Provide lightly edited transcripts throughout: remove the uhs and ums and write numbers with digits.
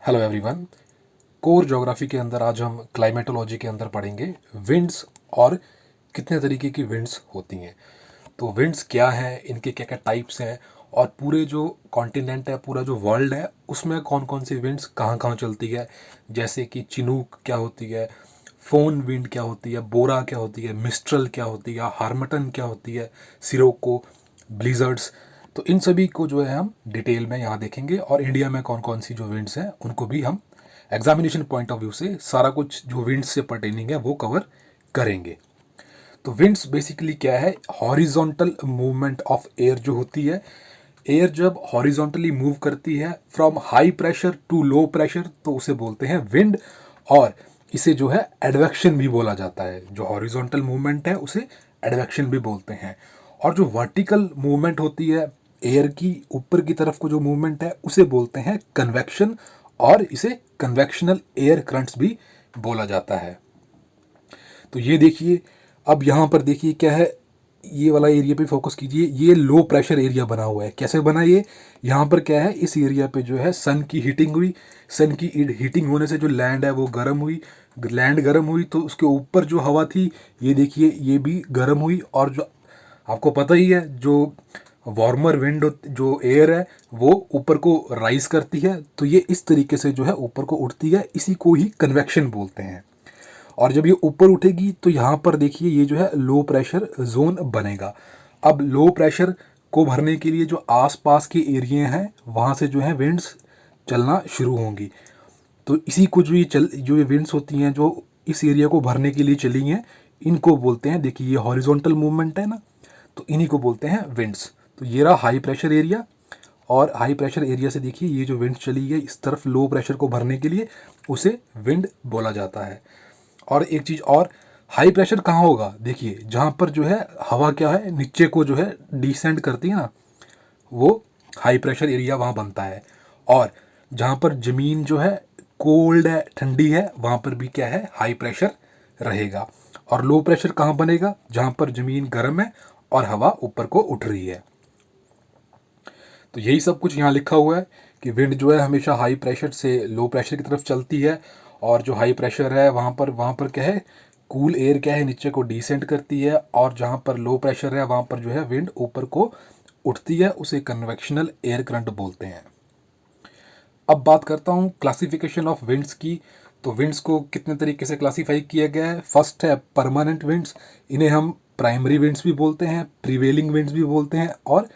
Hello everyone. Core geography के अंदर आज हम क्लाइमेटोलॉजी के अंदर पढ़ेंगे विंड्स और कितने तरीके की विंड्स होती हैं। तो विंड्स क्या हैं, इनके क्या क्या टाइप्स हैं, और पूरे जो कॉन्टिनेंट है, पूरा जो वर्ल्ड है, उसमें कौन कौन सी विंड्स कहाँ कहाँ चलती है। जैसे कि चिनूक क्या होती है, फोन विंड क्या होती है, बोरा क्या होती है, मिस्ट्रल क्या होती है, हार्मटन क्या होती है, सिरोको, ब्लिजर्ड्स। तो इन सभी को जो है हम डिटेल में यहाँ देखेंगे, और इंडिया में कौन कौन सी जो विंड्स हैं उनको भी हम एग्जामिनेशन पॉइंट ऑफ व्यू से सारा कुछ जो विंड्स से पर्टेनिंग है वो कवर करेंगे। तो विंड्स बेसिकली क्या है, हॉरिजॉन्टल मूवमेंट ऑफ एयर जो होती है। एयर जब हॉरिजॉन्टली मूव करती है from high pressure to low pressure तो उसे बोलते हैं विंड, और इसे जो है एडवेक्शन भी बोला जाता है। जो हॉरिजॉन्टल मूवमेंट है उसे एडवेक्शन भी बोलते हैं। और जो वर्टिकल मूवमेंट होती है एयर की ऊपर की तरफ को जो मूवमेंट है उसे बोलते हैं कन्वेक्शन, और इसे कन्वेक्शनल एयर करंट्स भी बोला जाता है। तो ये देखिए, अब यहाँ पर देखिए क्या है, ये वाला एरिया पे फोकस कीजिए। ये लो प्रेशर एरिया बना हुआ है। कैसे बना ये, यहाँ पर क्या है, इस एरिया पे जो है सन की हीटिंग हुई। सन की हीटिंग होने से जो लैंड है वो गर्म हुई। लैंड गर्म हुई तो उसके ऊपर जो हवा थी ये देखिए ये भी गर्म हुई। और जो आपको पता ही है, जो वार्मर विंड जो एयर है वो ऊपर को राइज करती है, तो ये इस तरीके से जो है ऊपर को उठती है। इसी को ही कन्वेक्शन बोलते हैं। और जब ये ऊपर उठेगी तो यहाँ पर देखिए ये जो है लो प्रेशर जोन बनेगा। अब लो प्रेशर को भरने के लिए जो आसपास के एरिए हैं वहाँ से जो है विंड्स चलना शुरू होंगी। तो इसी को जो ये विंड्स होती हैं जो इस एरिया को भरने के लिए चली हैं, इनको बोलते हैं, देखिए ये हॉरिजॉन्टल मूवमेंट है ना, तो इन्हीं को बोलते हैं विंड्स। तो ये रहा हाई प्रेशर एरिया, और हाई प्रेशर एरिया से देखिए ये जो विंड चली है इस तरफ लो प्रेशर को भरने के लिए, उसे विंड बोला जाता है। और एक चीज़ और, हाई प्रेशर कहाँ होगा, देखिए जहाँ पर जो है हवा क्या है नीचे को जो है डिसेंड करती है ना, वो हाई प्रेशर एरिया वहाँ बनता है। और जहाँ पर ज़मीन जो है कोल्ड है, ठंडी है, वहाँ पर भी क्या है, हाई प्रेशर रहेगा। और लो प्रेशर कहाँ बनेगा, जहाँ पर ज़मीन गर्म है और हवा ऊपर को उठ रही है। तो यही सब कुछ यहाँ लिखा हुआ है कि विंड जो है हमेशा हाई प्रेशर से लो प्रेशर की तरफ चलती है। और जो हाई प्रेशर है वहाँ पर क्या है, कूल एयर क्या है नीचे को डिसेंड करती है, और जहाँ पर लो प्रेशर है वहाँ पर जो है विंड ऊपर को उठती है, उसे कन्वेक्शनल एयर करंट बोलते हैं। अब बात करता हूँ क्लासिफिकेशन ऑफ विंड्स की। तो विंड्स को कितने तरीके से क्लासीफाई किया गया है। फर्स्ट है परमानेंट विंड्स, इन्हें हम प्राइमरी विंड्स भी बोलते हैं, प्रीवेलिंग विंड्स भी बोलते हैं, और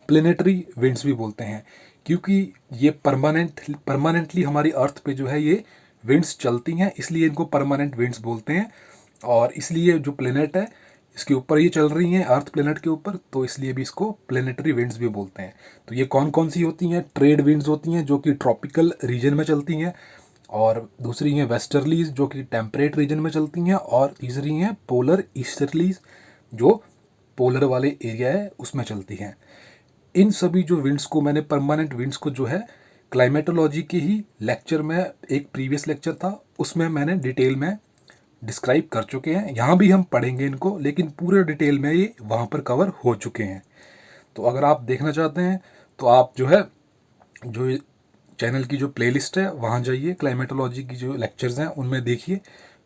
प्लेनेटरी विंड्स भी बोलते हैं। क्योंकि ये परमानेंटली हमारी अर्थ पे जो है ये विंड्स चलती हैं, इसलिए इनको परमानेंट विंड्स बोलते हैं। और इसलिए जो प्लेनेट है इसके ऊपर ये चल रही हैं, अर्थ प्लेनेट के ऊपर, तो इसलिए भी इसको प्लेनेटरी विंड्स भी बोलते हैं। तो ये कौन कौन सी होती हैं, ट्रेड विंड्स होती हैं जो कि ट्रॉपिकल रीजन में चलती हैं, और दूसरी हैं वेस्टर्लीज जो कि टेम्परेट रीजन में चलती हैं, और तीसरी हैं पोलर ईस्टर्लीज जो पोलर वाले एरिया है उसमें चलती हैं। इन सभी जो विंड्स को मैंने परमानेंट विंड्स को जो है क्लाइमेटोलॉजी के ही लेक्चर में, एक प्रीवियस लेक्चर था उसमें मैंने डिटेल में डिस्क्राइब कर चुके हैं। यहाँ भी हम पढ़ेंगे इनको, लेकिन पूरे डिटेल में ये वहाँ पर कवर हो चुके हैं। तो अगर आप देखना चाहते हैं तो आप जो है जो चैनल की जो प्लेलिस्ट है वहाँ जाइए, क्लाइमेटोलॉजी की जो लेक्चर्स हैं उनमें देखिए,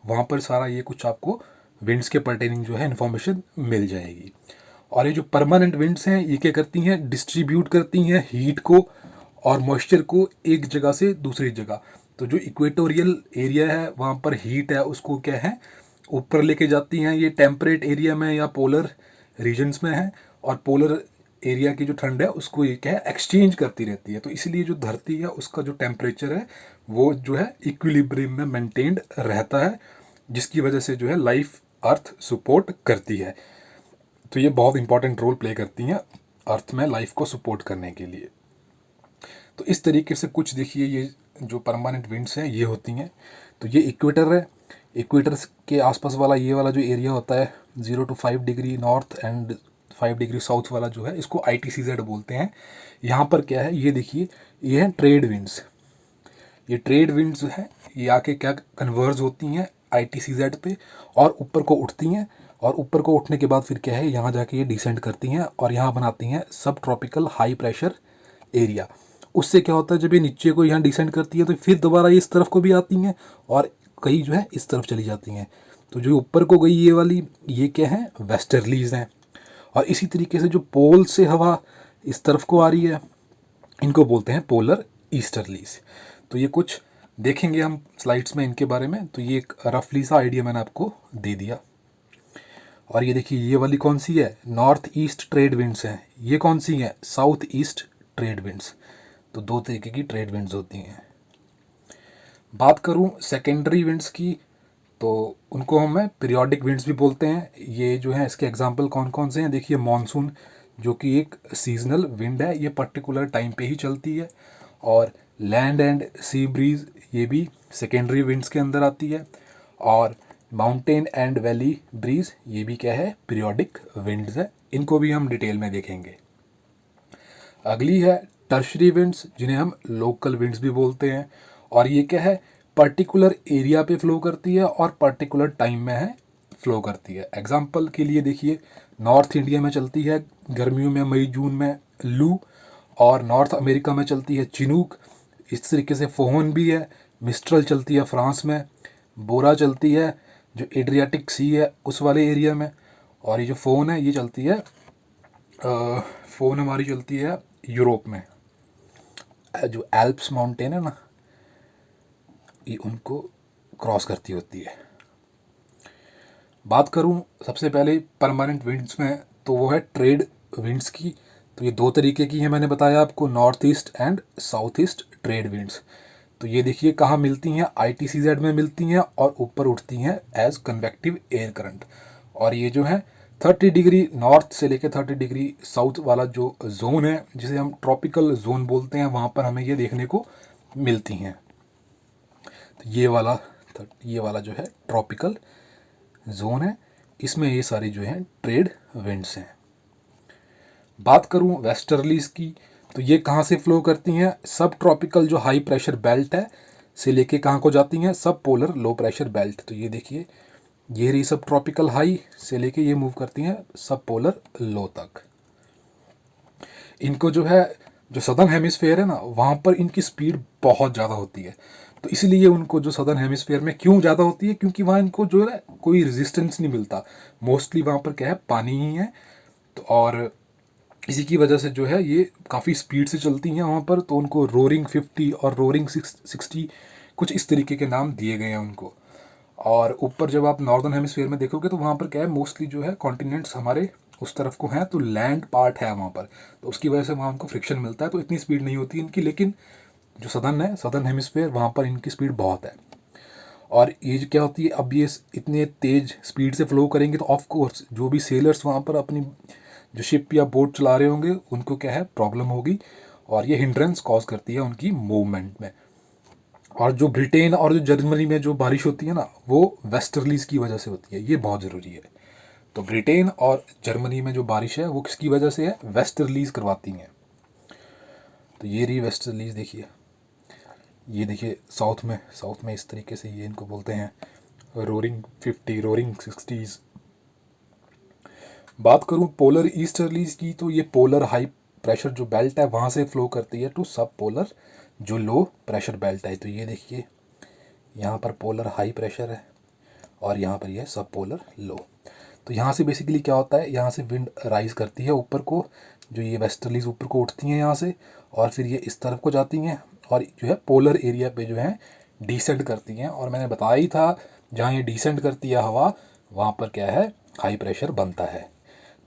वहाँ पर सारा ये कुछ आपको विंड्स के पर्टेनिंग जो है इन्फॉर्मेशन मिल जाएगी। और ये जो परमानेंट विंड्स हैं ये क्या करती हैं, डिस्ट्रीब्यूट करती हैं हीट को और मॉइस्चर को एक जगह से दूसरी जगह। तो जो इक्वेटोरियल एरिया है वहाँ पर हीट है उसको क्या है ऊपर लेके जाती हैं, ये टेम्परेट एरिया में या पोलर रीजन्स में है, और पोलर एरिया की जो ठंड है उसको ये क्या है एक्सचेंज करती रहती है। तो इसलिए जो धरती है उसका जो टेम्परेचर है वो जो है इक्विलिब्रियम में मेंटेन्ड रहता है, जिसकी वजह से जो है लाइफ अर्थ सपोर्ट करती है। तो ये बहुत इंपॉर्टेंट रोल प्ले करती हैं अर्थ में लाइफ को सपोर्ट करने के लिए। तो इस तरीके से कुछ देखिए ये जो परमानेंट विंड्स हैं ये होती हैं। तो ये इक्वेटर है, इक्वेटर के आसपास वाला ये वाला जो एरिया होता है 0 to 5 degree north and 5 degree south वाला जो है इसको ITCZ बोलते हैं। यहाँ पर क्या है ये देखिए, ये हैं ट्रेड विंड्स। ये ट्रेड विंड्स जो है ये आके क्या कन्वर्ज होती हैं ITCZ पे और ऊपर को उठती हैं, और ऊपर को उठने के बाद फिर क्या है यहाँ जाके ये डिसेंड करती हैं और यहाँ बनाती हैं सब ट्रॉपिकल हाई प्रेशर एरिया। उससे क्या होता है, जब ये नीचे को यहाँ डिसेंड करती है तो फिर दोबारा ये इस तरफ को भी आती हैं और कई जो है इस तरफ चली जाती हैं। तो जो ऊपर को गई ये वाली, ये क्या है, वेस्टर्लीज हैं। और इसी तरीके से जो पोल से हवा इस तरफ को आ रही है, इनको बोलते हैं पोलर ईस्टर्लीज। तो ये कुछ देखेंगे हम स्लाइड्स में इनके बारे में। तो ये एक रफली सा आइडिया मैंने आपको दे दिया। और ये देखिए, ये वाली कौन सी है, नॉर्थ ईस्ट ट्रेड विंड्स हैं। ये कौन सी हैं, साउथ ईस्ट ट्रेड विंड्स। तो दो तरीके की ट्रेड विंड्स होती हैं। बात करूं सेकेंडरी विंड्स की, तो उनको हम पीरियोडिक विंड्स भी बोलते हैं। ये जो है इसके एग्जांपल कौन कौन से हैं, देखिए मॉनसून जो कि एक सीजनल विंड है, ये पर्टिकुलर टाइम पे ही चलती है। और लैंड एंड सी ब्रीज, ये भी सेकेंडरी विंड्स के अंदर आती है। और माउंटेन एंड वैली ब्रीज, ये भी क्या है, पीरियोडिक विंड्स है। इनको भी हम डिटेल में देखेंगे। अगली है टर्शरी विंड्स, जिन्हें हम लोकल विंड्स भी बोलते हैं। और ये क्या है, पर्टिकुलर एरिया पे फ्लो करती है और पर्टिकुलर टाइम में है फ्लो करती है। एग्जांपल के लिए देखिए, नॉर्थ इंडिया में चलती है गर्मियों में, मई जून में लू। और नॉर्थ अमेरिका में चलती है चिनूक। इस तरीके से फोहन भी है, मिस्ट्रल चलती है फ्रांस में, बोरा चलती है जो एड्रियाटिक सी है उस वाले एरिया में। और ये जो फोन है ये चलती है, फोन हमारी चलती है यूरोप में। जो एल्प्स माउंटेन है ना, ये उनको क्रॉस करती होती है। बात करूं सबसे पहले परमानेंट विंड्स में, तो वो है ट्रेड विंड्स की। तो ये दो तरीके की है, मैंने बताया आपको, north east and south east trade winds. तो ये देखिए कहाँ मिलती हैं, ITCZ में मिलती हैं और ऊपर उठती हैं एज कन्वेक्टिव एयर करंट। और ये जो है 30 डिग्री नॉर्थ से लेकर 30 डिग्री साउथ वाला जो जोन है, जिसे हम ट्रॉपिकल जोन बोलते हैं, वहाँ पर हमें ये देखने को मिलती हैं। तो ये वाला जो है ट्रॉपिकल जोन है, इसमें ये सारी जो है ट्रेड विंड्स हैं। बात करूं वेस्टर्लीज की, तो ये कहाँ से फ्लो करती हैं, सब ट्रॉपिकल जो हाई प्रेशर बेल्ट है से लेके कहाँ को जाती हैं, सब पोलर लो प्रेशर बेल्ट। तो ये देखिए, ये रही सब ट्रॉपिकल हाई से लेके ये मूव करती हैं सब पोलर लो तक। इनको जो है, जो सदर्न हेमिस्फेयर है ना, वहाँ पर इनकी स्पीड बहुत ज़्यादा होती है। तो इसलिए उनको जो सदर्न हेमिस्फेयर में क्यों ज़्यादा होती है, क्योंकि वहाँ इनको जो है कोई रेजिस्टेंस नहीं मिलता। मोस्टली वहाँ पर क्या है, पानी ही है। तो और इसी की वजह से जो है ये काफ़ी स्पीड से चलती हैं वहाँ पर। तो उनको रोरिंग 50 और रोरिंग 60 कुछ इस तरीके के नाम दिए गए हैं उनको। और ऊपर जब आप नॉर्दर्न हेमिस्फीयर में देखोगे तो वहाँ पर क्या है, मोस्टली जो है कॉन्टिनेंट्स हमारे उस तरफ को हैं, तो लैंड पार्ट है वहाँ पर। तो उसकी वजह से वहाँ उनको फ्रिक्शन मिलता है, तो इतनी स्पीड नहीं होती इनकी। लेकिन जो सदर्न है, सदर्न हेमिस्फीयर, वहाँ पर इनकी स्पीड बहुत है। और ये क्या होती है, अब ये इतने तेज स्पीड से फ्लो करेंगे तो ऑफ कोर्स जो भी सेलर्स वहाँ पर अपनी जो शिप या बोट चला रहे होंगे, उनको क्या है, प्रॉब्लम होगी। और ये हिंड्रेंस कॉज करती है उनकी मूवमेंट में। और जो ब्रिटेन और जो जर्मनी में जो बारिश होती है ना, वो वेस्टर्लीज की वजह से होती है, ये बहुत ज़रूरी है। तो ब्रिटेन और जर्मनी में जो बारिश है वो किसकी वजह से है, वेस्टर्लीज करवाती हैं। तो ये रही वेस्टर्लीज, देखिए ये देखिए साउथ में इस तरीके से ये इनको बोलते हैं रोरिंग 50, रोरिंग 60s। बात करूं पोलर ईस्टर्लीज की, तो ये पोलर हाई प्रेशर जो बेल्ट है वहाँ से फ्लो करती है टू सब पोलर जो लो प्रेशर बेल्ट है। तो ये देखिए, यहाँ पर पोलर हाई प्रेशर है और यहाँ पर यह सब पोलर लो। तो यहाँ से बेसिकली क्या होता है, यहाँ से विंड राइज करती है ऊपर को, जो ये वेस्टर्लीज ऊपर को उठती हैं यहाँ से, और फिर ये इस तरफ को जाती हैं और जो है पोलर एरिया पे जो है डिसेंड करती हैं। और मैंने बताया ही था, जहाँ ये डिसेंड करती है हवा, वहाँ पर क्या है, हाई प्रेशर बनता है।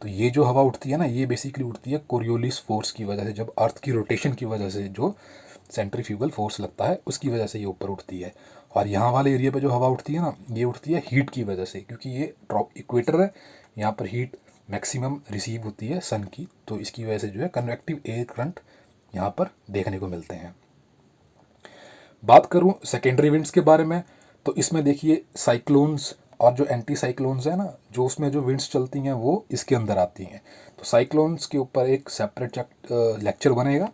तो ये जो हवा उठती है ना, ये बेसिकली उठती है कोरियोलिस फोर्स की वजह से, जब अर्थ की रोटेशन की वजह से जो सेंट्रीफ्यूगल फोर्स लगता है उसकी वजह से ये ऊपर उठती है। और यहाँ वाले एरिया पे जो हवा उठती है ना, ये उठती है हीट की वजह से, क्योंकि ये इक्वेटर है, यहाँ पर हीट मैक्सिमम रिसीव होती है सन की। तो इसकी वजह से जो है कन्वेक्टिव एयर करंट यहाँ पर देखने को मिलते हैं। बात करूँ सेकेंडरी विंड्स के बारे में, तो इसमें देखिए साइक्लोन्स और जो एंटी साइक्लोन्स है ना, जो उसमें जो विंड्स चलती हैं वो इसके अंदर आती हैं। तो साइक्लोन्स के ऊपर एक सेपरेट लेक्चर बनेगा,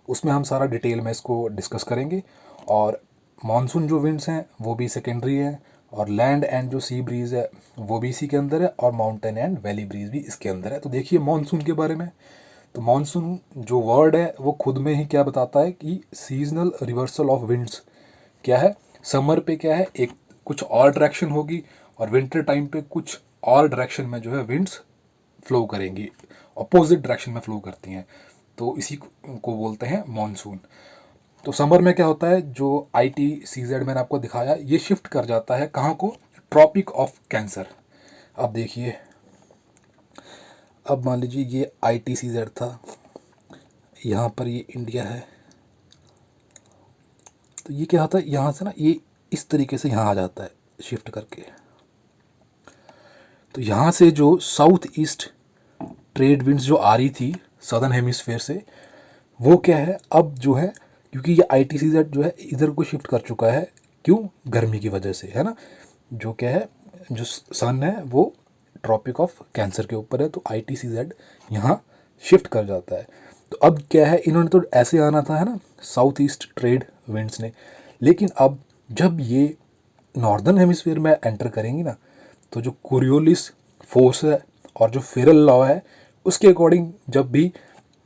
उसमें हम सारा डिटेल में इसको डिस्कस करेंगे। और मॉनसून जो विंड्स हैं वो भी सेकेंडरी हैं, और लैंड एंड जो सी ब्रीज़ है वो भी इसी के अंदर है, और माउंटेन एंड वैली ब्रीज भी इसके अंदर है। तो देखिए मॉनसून के बारे में, तो मॉनसून जो वर्ड है वो खुद में ही क्या बताता है कि सीजनल रिवर्सल ऑफ विंड्स क्या है, समर पे क्या है एक कुछ और डायरेक्शन होगी और विंटर टाइम पे कुछ और डायरेक्शन में जो है विंड्स फ्लो करेंगी, अपोजिट डायरेक्शन में फ्लो करती हैं, तो इसी को बोलते हैं मॉनसून। तो समर में क्या होता है, जो ITCZ मैंने आपको दिखाया ये शिफ्ट कर जाता है कहाँ को, ट्रॉपिक ऑफ कैंसर। अब देखिए, अब मान लीजिए ये ITCZ था, यहाँ पर ये इंडिया है, तो ये क्या होता है यहाँ से ना ये इस तरीके से यहाँ आ जाता है शिफ्ट करके। तो यहाँ से जो साउथ ईस्ट ट्रेड विंड्स जो आ रही थी सदर्न हेमिस्फेयर से, वो क्या है अब जो है, क्योंकि ये ITCZ जो है इधर को शिफ्ट कर चुका है, क्यों, गर्मी की वजह से, है ना, जो क्या है जो सन है वो ट्रॉपिक ऑफ कैंसर के ऊपर है, तो ITCZ यहाँ शिफ्ट कर जाता है। तो अब क्या है, इन्होंने तो ऐसे आना था, है ना, साउथ ईस्ट ट्रेड विंड्स ने, लेकिन अब जब ये नॉर्दर्न हेमिस्फीयर में एंटर करेंगी ना, तो जो कोरियोलिस फोर्स है और जो फेरल लॉ है उसके अकॉर्डिंग जब भी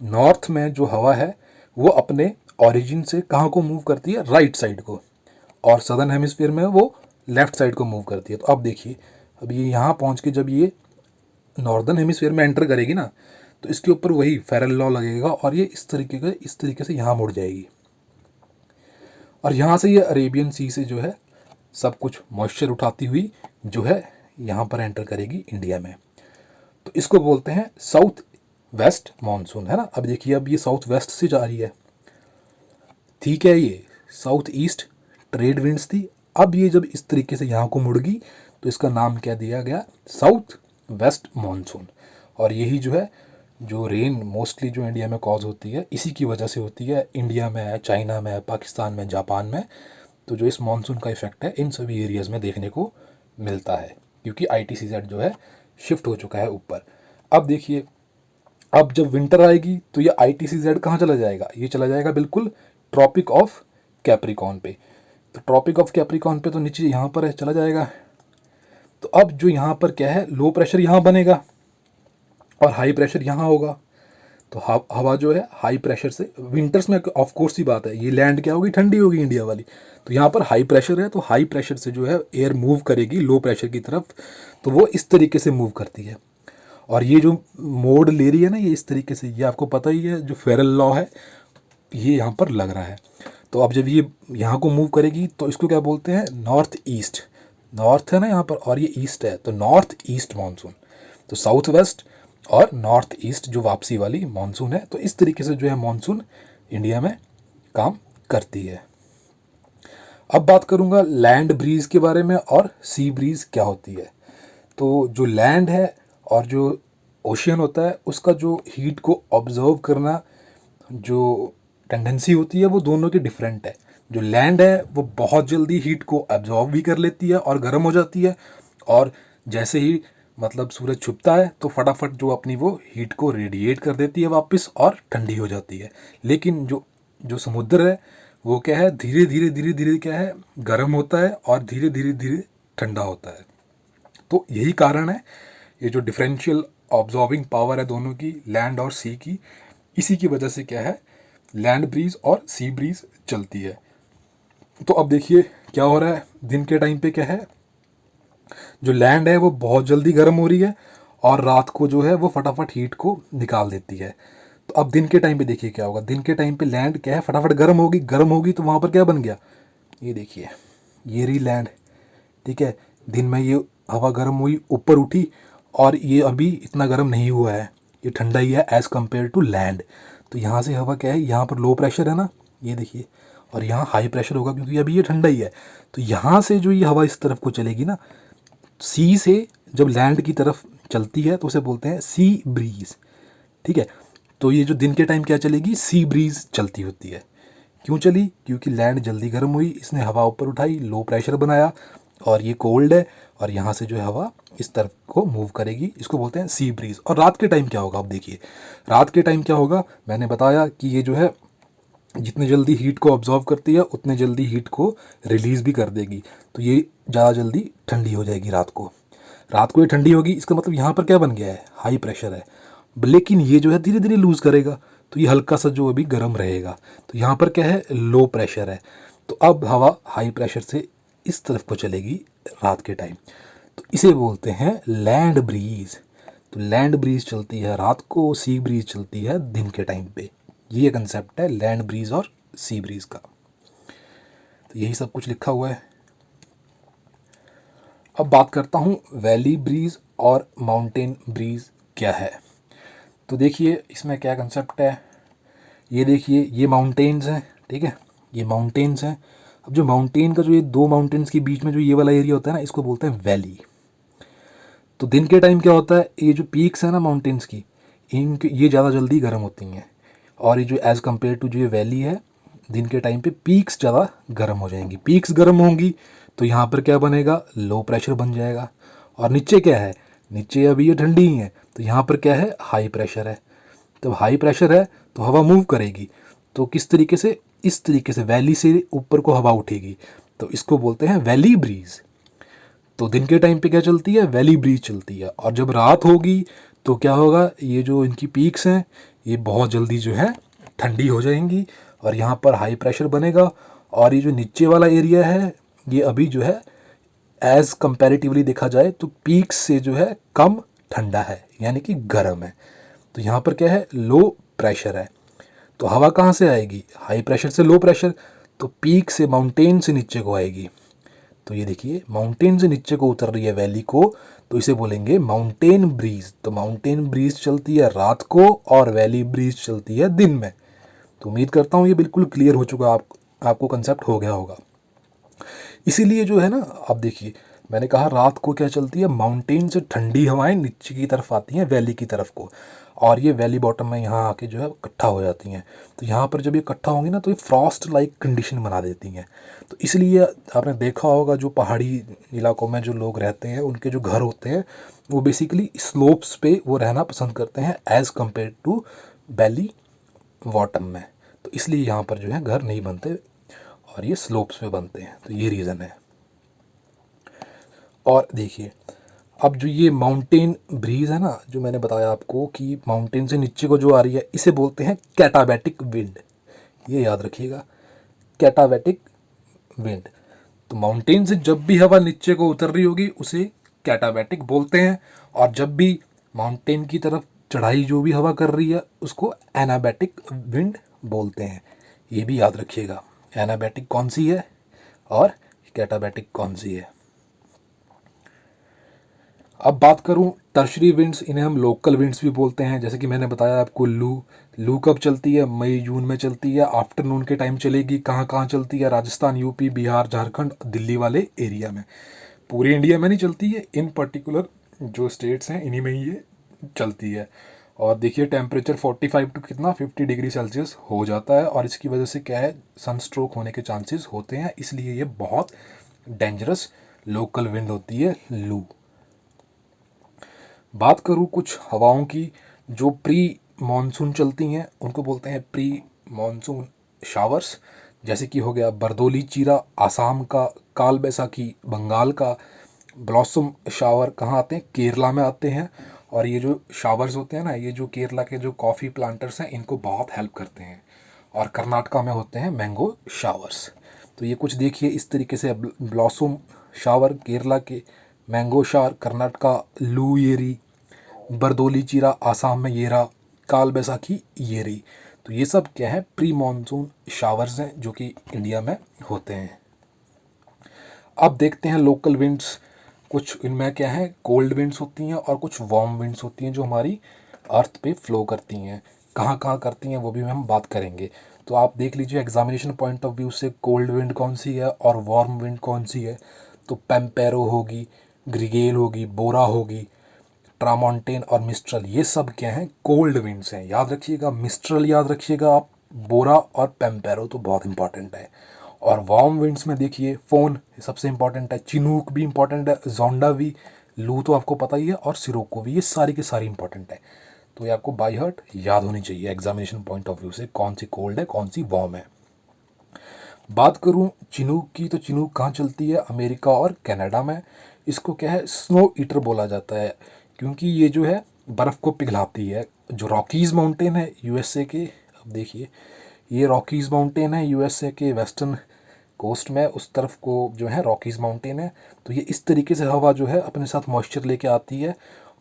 नॉर्थ में जो हवा है वो अपने ओरिजिन से कहाँ को मूव करती है, राइट साइड को, और सदर्न हेमिस्फीयर में वो लेफ्ट साइड को मूव करती है। तो अब देखिए, अब ये यहाँ पहुँच के जब ये नॉर्दर्न हेमिस्फीयर में एंटर करेगी ना, तो इसके ऊपर वही फेरल लॉ लगेगा और ये इस तरीके से यहाँ मुड़ जाएगी, और यहाँ से ये अरेबियन सी से जो है सब कुछ मॉइस्चर उठाती हुई जो है यहाँ पर एंटर करेगी इंडिया में। तो इसको बोलते हैं साउथ वेस्ट मानसून, है ना। अब देखिए, अब ये साउथ वेस्ट से जा रही है, ठीक है, ये साउथ ईस्ट ट्रेड विंड्स थी, अब ये जब इस तरीके से यहाँ को मुड़ गई तो इसका नाम क्या दिया गया, साउथ वेस्ट मानसून। और यही जो है जो रेन मोस्टली जो इंडिया में कॉज होती है इसी की वजह से होती है, इंडिया में है, चाइना में है, पाकिस्तान में, जापान में, तो जो इस मानसून का इफेक्ट है इन सभी एरियाज़ में देखने को मिलता है, क्योंकि ITCZ जो है शिफ्ट हो चुका है ऊपर। अब देखिए, अब जब विंटर आएगी तो ये ITCZ कहाँ चला जाएगा, ये चला जाएगा बिल्कुल ट्रॉपिक ऑफ कैप्रिकॉन पे। तो ट्रॉपिक ऑफ कैप्रिकॉन पे तो नीचे यहाँ पर है, चला जाएगा। तो अब जो यहाँ पर क्या है, लो प्रेशर यहाँ बनेगा और हाई प्रेशर यहाँ होगा, तो हवा जो है हाई प्रेशर से, विंटर्स में ऑफ कोर्स ही बात है, ये लैंड क्या होगी, ठंडी होगी इंडिया वाली, तो यहाँ पर हाई प्रेशर है, तो हाई प्रेशर से जो है एयर मूव करेगी लो प्रेशर की तरफ, तो वो इस तरीके से मूव करती है। और ये जो मोड ले रही है ना, ये इस तरीके से, ये आपको पता ही है, जो फेरल लॉ है ये यहाँ पर लग रहा है। तो अब जब ये यहाँ को मूव करेगी तो इसको क्या बोलते हैं, नॉर्थ ईस्ट, नॉर्थ है ना यहाँ पर और ये ईस्ट है, तो नॉर्थ ईस्ट मानसून। तो साउथ वेस्ट और नॉर्थ ईस्ट जो वापसी वाली मानसून है, तो इस तरीके से जो है मानसून इंडिया में काम करती है। अब बात करूँगा लैंड ब्रीज के बारे में और सी ब्रीज क्या होती है। तो जो लैंड है और जो ओशियन होता है उसका जो हीट को ऑब्जर्व करना जो टेंडेंसी होती है वो दोनों की डिफरेंट है। जो लैंड है वो बहुत जल्दी हीट को एब्जॉर्व भी कर लेती है और गर्म हो जाती है, और जैसे ही मतलब सूरज छुपता है तो फटाफट जो अपनी वो हीट को रेडिएट कर देती है वापस और ठंडी हो जाती है। लेकिन जो जो समुद्र है वो क्या है, धीरे धीरे धीरे धीरे क्या है, गर्म होता है और धीरे धीरे धीरे ठंडा होता है। तो यही कारण है, ये जो डिफरेंशियल ऑब्जॉर्विंग पावर है दोनों की, लैंड और सी की, इसी की वजह से क्या है, लैंड ब्रीज और सी ब्रीज चलती है। तो अब देखिए क्या हो रहा है, दिन के टाइम पे क्या है, जो लैंड है वो बहुत जल्दी गर्म हो रही है और रात को जो है वो फटाफट हीट को निकाल देती है। तो अब दिन के टाइम पे देखिए क्या होगा, दिन के टाइम पे लैंड क्या है, फटाफट गर्म होगी, गर्म होगी तो वहाँ पर क्या बन गया, ये देखिए, ये रही लैंड, ठीक है। दिन में ये हवा गर्म हुई, ऊपर उठी, और ये अभी इतना गर्म नहीं हुआ है, ये ठंडा ही है एज़ कम्पेयर टू लैंड। तो यहाँ से हवा क्या है, यहाँ पर लो प्रेशर है ना, ये देखिए, और यहाँ हाई प्रेशर होगा क्योंकि अभी ये ठंडा ही है। तो यहाँ से जो ये हवा इस तरफ को चलेगी ना, सी से जब लैंड की तरफ चलती है तो उसे बोलते हैं सी ब्रीज, ठीक है। तो ये जो दिन के टाइम क्या चलेगी, सी ब्रीज चलती होती है। क्यों चली, क्योंकि लैंड जल्दी गर्म हुई, इसने हवा ऊपर उठाई, लो प्रेशर बनाया, और ये कोल्ड है, और यहाँ से जो है हवा इस तरफ को मूव करेगी, इसको बोलते हैं सी ब्रीज। और रात के टाइम क्या होगा, अब देखिए रात के टाइम क्या होगा, मैंने बताया कि ये जो है जितनी जल्दी हीट को ऑब्जॉर्व करती है उतने जल्दी हीट को रिलीज़ भी कर देगी, तो ये ज़्यादा जल्दी ठंडी हो जाएगी रात को। रात को ये ठंडी होगी, इसका मतलब यहाँ पर क्या बन गया है, हाई प्रेशर है, लेकिन ये जो है धीरे धीरे लूज़ करेगा, तो ये हल्का सा जो अभी गर्म रहेगा। तो यहाँ पर क्या है, लो प्रेशर है। तो अब हवा हाई प्रेशर से इस तरफ को चलेगी रात के टाइम, तो इसे बोलते हैं लैंड ब्रीज। तो लैंड ब्रीज चलती है रात को, सी ब्रीज चलती है दिन के टाइम पे। ये कंसेप्ट है लैंड ब्रीज और सी ब्रीज का। तो यही सब कुछ लिखा हुआ है। अब बात करता हूँ वैली ब्रीज और माउंटेन ब्रीज क्या है। तो देखिए इसमें क्या कंसेप्ट है। ये देखिए ये माउंटेन्स हैं, ठीक है, ये माउंटेन्स हैं। अब जो माउंटेन का जो ये दो माउंटेन्स के बीच में जो ये वाला एरिया होता है ना, इसको बोलते हैं वैली। तो दिन के टाइम क्या होता है, ये जो पीक्स है ना माउंटेन्स की, इनके ये ज़्यादा जल्दी गर्म होती हैं। और ये जो एज़ कम्पेयर टू जो ये वैली है, दिन के टाइम पे पीक्स ज़्यादा गर्म हो जाएंगी। पीक्स गर्म होंगी तो यहाँ पर क्या बनेगा, लो प्रेशर बन जाएगा। और नीचे क्या है, नीचे अभी ये ठंडी ही है, तो यहाँ पर क्या है, हाई प्रेशर है। जब हाई प्रेशर है तो हवा मूव करेगी। तो किस तरीके से, इस तरीके से वैली से ऊपर को हवा उठेगी। तो इसको बोलते हैं वैली ब्रीज। तो दिन के टाइम पे क्या चलती है, वैली ब्रीज चलती है। और जब रात होगी तो क्या होगा, ये जो इनकी पीक्स हैं ये बहुत जल्दी जो है ठंडी हो जाएंगी और यहाँ पर हाई प्रेशर बनेगा। और ये जो नीचे वाला एरिया है ये अभी जो है एज़ कंपैरेटिवली देखा जाए तो पीक्स से जो है कम ठंडा है, यानी कि गर्म है। तो यहाँ पर क्या है, लो प्रेशर है। तो हवा कहाँ से आएगी, हाई प्रेशर से लो प्रेशर, तो पीक से माउंटेन से नीचे को आएगी। तो ये देखिए माउंटेन से नीचे को उतर रही है वैली को, तो इसे बोलेंगे माउंटेन ब्रीज। तो माउंटेन ब्रीज चलती है रात को और वैली ब्रीज चलती है दिन में। तो उम्मीद करता हूँ ये बिल्कुल क्लियर हो चुका, आपको कंसेप्ट हो गया होगा। इसीलिए जो है ना, आप देखिए मैंने कहा रात को क्या चलती है, माउंटेन से ठंडी हवाएं नीचे की तरफ आती हैं वैली की तरफ को, और ये वैली बॉटम में यहाँ आके जो है इकट्ठा हो जाती हैं। तो यहाँ पर जब ये इकट्ठा होंगी ना तो ये फ्रॉस्ट लाइक कंडीशन बना देती हैं। तो इसलिए आपने देखा होगा जो पहाड़ी इलाकों में जो लोग रहते हैं उनके जो घर होते हैं वो बेसिकली स्लोप्स पे वो रहना पसंद करते हैं as compared to valley bottom में। तो इसलिए यहाँ पर जो है घर नहीं बनते और ये स्लोप्स पे बनते हैं। तो ये रीज़न है। और देखिए अब जो ये माउंटेन ब्रीज है ना, जो मैंने बताया आपको कि माउंटेन से नीचे को जो आ रही है, इसे बोलते हैं कैटाबैटिक विंड। ये याद रखिएगा, कैटाबैटिक विंड। तो माउंटेन से जब भी हवा नीचे को उतर रही होगी उसे कैटाबैटिक बोलते हैं, और जब भी माउंटेन की तरफ चढ़ाई जो भी हवा कर रही है उसको एनाबैटिक विंड बोलते हैं। ये भी याद रखिएगा, एनाबैटिक कौन सी है और कैटाबैटिक कौन सी है। अब बात करूं टर्शरी विंड्स, इन्हें हम लोकल विंड्स भी बोलते हैं। जैसे कि मैंने बताया आपको लू कब चलती है, मई जून में चलती है, आफ्टरनून के टाइम चलेगी। कहाँ कहाँ चलती है, राजस्थान, यूपी, बिहार, झारखंड, दिल्ली वाले एरिया में। पूरे इंडिया में नहीं चलती है, इन पर्टिकुलर जो स्टेट्स हैं इन्हीं में ही ये चलती है। और देखिए टेम्परेचर 45 टू कितना 50 डिग्री सेल्सियस हो जाता है, और इसकी वजह से क्या है, सनस्ट्रोक होने के चांसेस होते हैं। इसलिए ये बहुत डेंजरस लोकल विंड होती है, लू। बात करूँ कुछ हवाओं की जो प्री मॉनसून चलती हैं, उनको बोलते हैं प्री मॉनसून शावर्स। जैसे कि हो गया बरदोली चीरा आसाम का, काल बैसाखी बंगाल का, ब्लॉसम शावर कहाँ आते हैं, केरला में आते हैं। और ये जो शावर्स होते हैं ना, ये जो केरला के जो कॉफ़ी प्लांटर्स हैं इनको बहुत हेल्प करते हैं। और कर्नाटका में होते हैं मैंगो शावर्स। तो ये कुछ देखिए इस तरीके से, ब्लॉसम शावर केरला के, मैंगो शावर कर्नाटका, लू येरी, बरदोली चीरा आसाम में ये रहा, काल बैसाखी ये रही। तो ये सब क्या है, प्री मॉनसून शावर्स हैं जो कि इंडिया में होते हैं। अब देखते हैं लोकल विंड्स। कुछ इनमें क्या है, कोल्ड विंड्स होती हैं और कुछ वार्म विंड्स होती हैं जो हमारी अर्थ पे फ्लो करती हैं। कहाँ कहाँ करती हैं वो भी हम बात करेंगे। तो आप देख लीजिए एग्जामिनेशन पॉइंट ऑफ व्यू से कोल्ड विंड कौन सी है और वार्म विंड कौन सी है। तो पेम्पेरो होगी, ग्रिगेल होगी, बोरा होगी, ट्रामोंटेन और मिस्ट्रल, ये सब क्या हैं, कोल्ड विंड्स हैं। याद रखिएगा, मिस्ट्रल याद रखिएगा आप, बोरा और पेम्पेरो तो बहुत इंपॉर्टेंट है। और वार्म विंड्स में देखिए फोन सबसे इंपॉर्टेंट है, चिनूक भी इंपॉर्टेंट है, जोंडा भी, लू तो आपको पता ही है, और सिरोको भी, ये सारी की सारी इंपॉर्टेंट है। तो ये आपको बाई हार्ट याद होनी चाहिए एग्जामिनेशन पॉइंट ऑफ व्यू से, कौन सी कोल्ड है कौन सी वार्म है। बात करूं चिनूक की, तो चिनूक कहाँ चलती है, अमेरिका और कनाडा में। इसको क्या है, स्नो ईटर बोला जाता है, क्योंकि ये जो है बर्फ़ को पिघलाती है। जो रॉकीज़ माउंटेन है यूएसए के, अब देखिए ये रॉकीज़ माउंटेन है यूएसए के वेस्टर्न कोस्ट में, उस तरफ को जो है रॉकीज़ माउंटेन है। तो ये इस तरीके से हवा जो है अपने साथ मॉइस्चर लेके आती है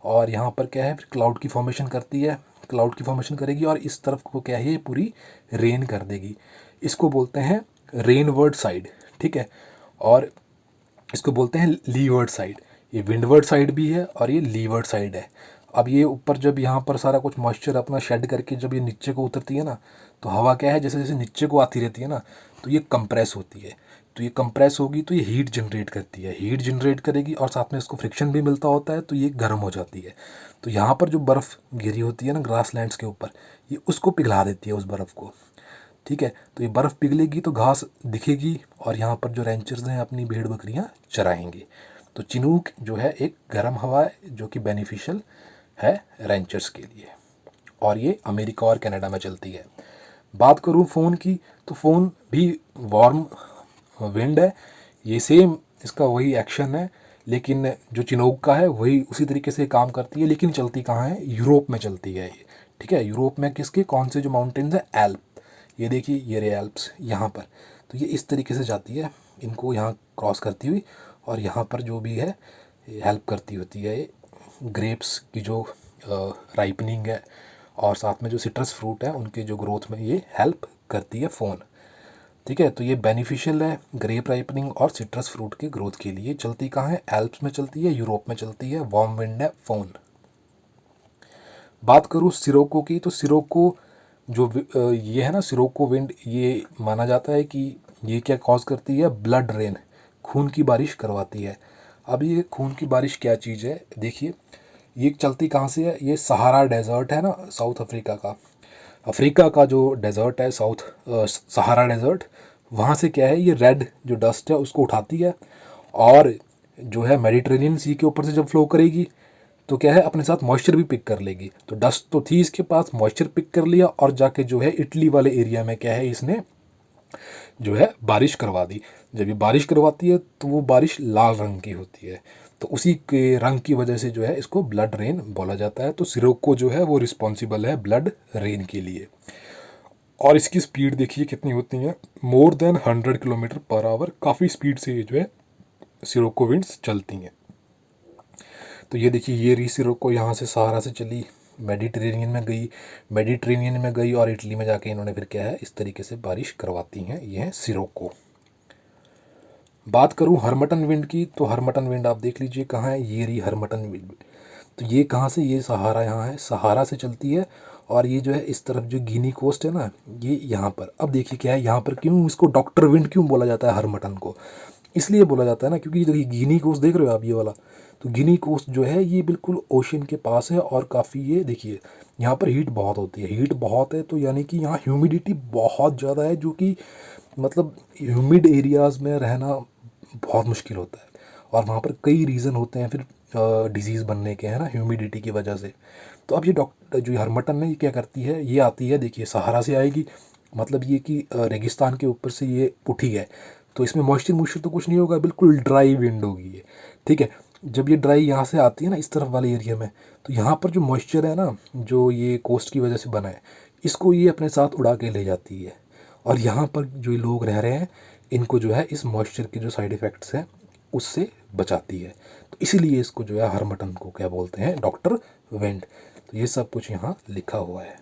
और यहाँ पर क्या है फिर क्लाउड की फॉर्मेशन करती है, क्लाउड की फॉर्मेशन करेगी और इस तरफ को क्या है ये पूरी रेन कर देगी। इसको बोलते हैं रेनवर्ड साइड, ठीक है। और इसको बोलते हैं लीवर्ड साइड। ये विंडवर्ड साइड भी है और ये लीवर्ड साइड है। अब ये ऊपर जब यहाँ पर सारा कुछ मॉइस्चर अपना शेड करके जब ये नीचे को उतरती है ना, तो हवा क्या है जैसे जैसे नीचे को आती रहती है ना, तो ये कंप्रेस होती है। तो ये कंप्रेस होगी तो ये हीट जनरेट करती है, हीट जनरेट करेगी और साथ में इसको फ्रिक्शन भी मिलता होता है, तो ये गर्म हो जाती है। तो यहाँ पर जो बर्फ़ गिरी होती है ना ग्रास लैंड्स के ऊपर, ये उसको पिघला देती है उस बर्फ़ को, ठीक है। तो ये बर्फ़ पिघलेगी तो घास दिखेगी और यहाँ पर जो रेंचर्स हैं अपनी भेड़ बकरियाँ चराएंगे। तो चिनूक जो है एक गर्म हवा है जो कि बेनिफिशियल है रेंचर्स के लिए, और ये अमेरिका और कनाडा में चलती है। बात करूँ फ़ोन की, तो फ़ोन भी वार्म विंड है, ये सेम इसका वही एक्शन है, लेकिन जो चिनोक का है वही उसी तरीके से काम करती है, लेकिन चलती कहाँ है, यूरोप में चलती है ये, ठीक है। यूरोप में किसके कौन से जो माउंटेन्स हैं, एल्प, ये देखिए ये रे एल्प्स यहाँ पर, तो ये इस तरीके से जाती है, इनको यहाँ क्रॉस करती हुई, और यहाँ पर जो भी है हेल्प करती होती है ये ग्रेप्स की जो राइपनिंग है और साथ में जो सिट्रस फ्रूट है उनके जो ग्रोथ में ये हेल्प करती है फ़ोन, ठीक है। तो ये बेनिफिशियल है ग्रेप राइपनिंग और सिट्रस फ्रूट के ग्रोथ के लिए। चलती कहाँ है, एल्प्स में चलती है, यूरोप में चलती है, वार्म विंड है फ़ोन। बात करूँ सिरोको की, तो सिरोको जो ये है ना सिरोको विंड, ये माना जाता है कि ये क्या कॉज करती है, ब्लड रेन, खून की बारिश करवाती है। अब ये खून की बारिश क्या चीज़ है, देखिए ये चलती कहाँ से है, ये सहारा डेजर्ट है ना साउथ अफ्रीका का, अफ्रीका का जो डेजर्ट है साउथ सहारा डेजर्ट, वहाँ से क्या है ये रेड जो डस्ट है उसको उठाती है और जो है मेडिटेरेनियन सी के ऊपर से जब फ्लो करेगी तो क्या है अपने साथ मॉइस्चर भी पिक कर लेगी। तो डस्ट तो थी इसके पास, मॉइस्चर पिक कर लिया और जाके जो है इटली वाले एरिया में क्या है इसने जो है बारिश करवा दी। जब ये बारिश करवाती है तो वो बारिश लाल रंग की होती है, तो उसी के रंग की वजह से जो है इसको ब्लड रेन बोला जाता है। तो सिरोको जो है वो रिस्पॉन्सिबल है ब्लड रेन के लिए। और इसकी स्पीड देखिए कितनी होती है, more than 100 kilometre per hour, काफ़ी स्पीड से ये जो है सिरोको विंड्स चलती हैं। तो ये देखिए ये री सिरोको यहाँ से सहारा से चली, मेडिटेरेनियन में गई और इटली में जाके इन्होंने फिर क्या है इस तरीके से बारिश करवाती हैं, ये है सिरोको। बात करूँ हरमटन विंड की, तो हरमटन विंड आप देख लीजिए कहाँ है, ये रही हरमटन विंड। तो ये कहाँ से, ये सहारा यहाँ है, सहारा से चलती है और ये जो है इस तरफ जो गिनी कोस्ट है ना ये यहाँ पर। अब देखिए क्या है यहाँ पर, क्यों इसको डॉक्टर विंड क्यों बोला जाता है हरमटन को, इसलिए बोला जाता है ना क्योंकि देखिए गिनी कोस्ट देख रहे हो आप ये वाला, तो गिनी कोस्ट जो है ये बिल्कुल ओशन के पास है और काफ़ी ये देखिए यहाँ पर हीट बहुत होती है, हीट बहुत है तो यानी कि यहाँ ह्यूमिडिटी बहुत ज़्यादा है, जो कि मतलब ह्यूमिड एरियाज़ में रहना बहुत मुश्किल होता है। और वहाँ पर कई रीज़न होते हैं फिर डिजीज़ बनने के, है ना, ह्यूमिडिटी की वजह से। तो अब ये डॉक्टर जो हरमटन है ये क्या करती है, ये आती है देखिए सहारा से आएगी, मतलब ये कि रेगिस्तान के ऊपर से ये उठी है, तो इसमें मॉइस्चर तो कुछ नहीं होगा, बिल्कुल ड्राई विंड होगी ये, ठीक है। जब ये ड्राई यहाँ से आती है ना इस तरफ वाले एरिया में, तो यहाँ पर जो मॉइस्चर है ना जो ये कोस्ट की वजह से बना है, इसको ये अपने साथ उड़ा के ले जाती है और यहाँ पर जो ये लोग रह रहे हैं इनको जो है इस मॉइस्चर के जो साइड इफ़ेक्ट्स हैं उससे बचाती है। तो इसीलिए इसको जो है हरमटन को क्या बोलते हैं, डॉक्टर विंड। तो ये सब कुछ यहाँ लिखा हुआ है।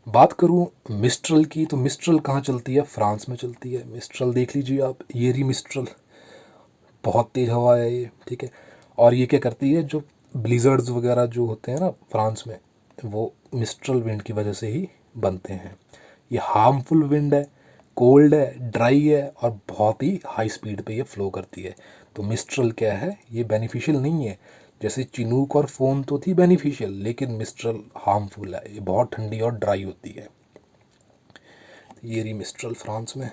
बात करूँ मिस्ट्रल की, तो मिस्ट्रल कहाँ चलती है, फ्रांस में चलती है। मिस्ट्रल देख लीजिए आप, ये रही मिस्ट्रल, बहुत तेज़ हवा है ये, ठीक है। और ये क्या करती है, जो ब्लिज़र्ड्स वगैरह जो होते हैं ना फ्रांस में, वो मिस्ट्रल विंड की वजह से ही बनते हैं। ये हार्मफुल विंड है, कोल्ड है, ड्राई है और बहुत ही हाई स्पीड पे ये फ्लो करती है। तो मिस्ट्रल क्या है, ये बेनिफिशियल नहीं है। जैसे चिनूक और फोन तो थी बेनिफिशियल, लेकिन मिस्ट्रल हार्मफुल है, ये बहुत ठंडी और ड्राई होती है। ये रही मिस्ट्रल फ्रांस में।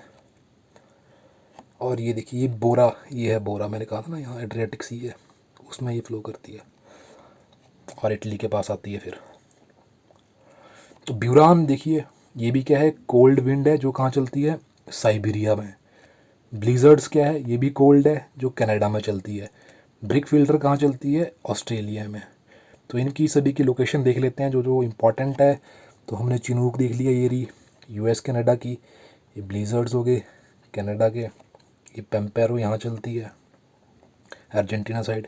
और ये देखिए ये बोरा, ये है बोरा, मैंने कहा था ना यहाँ एड्रियाटिक सी है उसमें ये फ्लो करती है और इटली के पास आती है फिर। तो ब्यूरान देखिए ये भी क्या है, कोल्ड विंड है जो कहाँ चलती है, साइबेरिया में। ब्लिज़र्ड्स क्या है, ये भी कोल्ड है जो कनाडा में चलती है। ब्रिक फिल्टर कहाँ चलती है, ऑस्ट्रेलिया में। तो इनकी सभी की लोकेशन देख लेते हैं जो जो इम्पोर्टेंट है। तो हमने चिनूक देख लिया, ये रही यूएस कनाडा की। ये ब्लीजर्ड्स हो गए कनाडा के। ये पेम्पेरो यहाँ चलती है अर्जेंटीना साइड।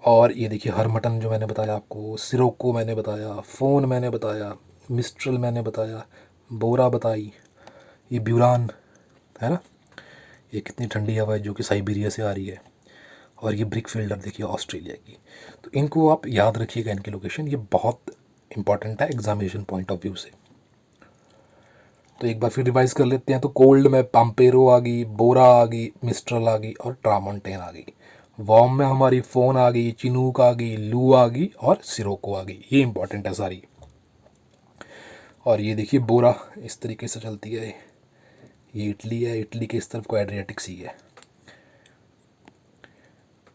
और ये देखिए हरमटन जो मैंने बताया आपको, सिरोको मैंने बताया, फ़ोन मैंने बताया, मिस्ट्रल मैंने बताया, बोरा बताई, ये ब्यूरान है ना, ये कितनी ठंडी हवा है जो कि साइबेरिया से आ रही है। और ये ब्रिक फील्डर देखिए ऑस्ट्रेलिया की। तो इनको आप याद रखिएगा, इनकी लोकेशन ये बहुत इंपॉर्टेंट है एग्जामिनेशन पॉइंट ऑफ व्यू से। तो एक बार फिर रिवाइज कर लेते हैं। तो कोल्ड में पाम्पेरो आ गई, बोरा आ गई, मिस्ट्रल आ गई और ट्रामोंटेन आ गई। वार्म में हमारी फ़ोन आ गई, चिनूक आ गई, लू आ गई और सिरोको आ गई। ये इंपॉर्टेंट है सारी। और ये देखिए बोरा इस तरीके से चलती है। ये इटली है, इटली के इस तरफ को एड्रियाटिक सी है।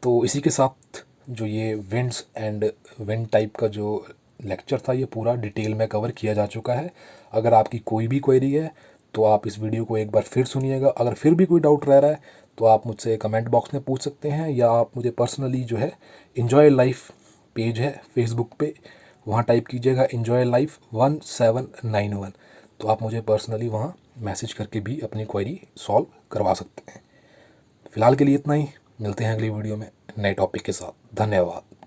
तो इसी के साथ जो ये विंड्स एंड विंड टाइप का जो लेक्चर था ये पूरा डिटेल में कवर किया जा चुका है। अगर आपकी कोई भी क्वेरी है तो आप इस वीडियो को एक बार फिर सुनिएगा। अगर फिर भी कोई डाउट रह रहा है तो आप मुझसे कमेंट बॉक्स में पूछ सकते हैं, या आप मुझे पर्सनली जो है इन्जॉय लाइफ पेज है फेसबुक पे, वहाँ टाइप कीजिएगा इन्जॉय लाइफ 1791। तो आप मुझे पर्सनली वहाँ मैसेज करके भी अपनी क्वेरी सॉल्व करवा सकते हैं। फ़िलहाल के लिए इतना ही। मिलते हैं अगली वीडियो में नए टॉपिक के साथ। धन्यवाद।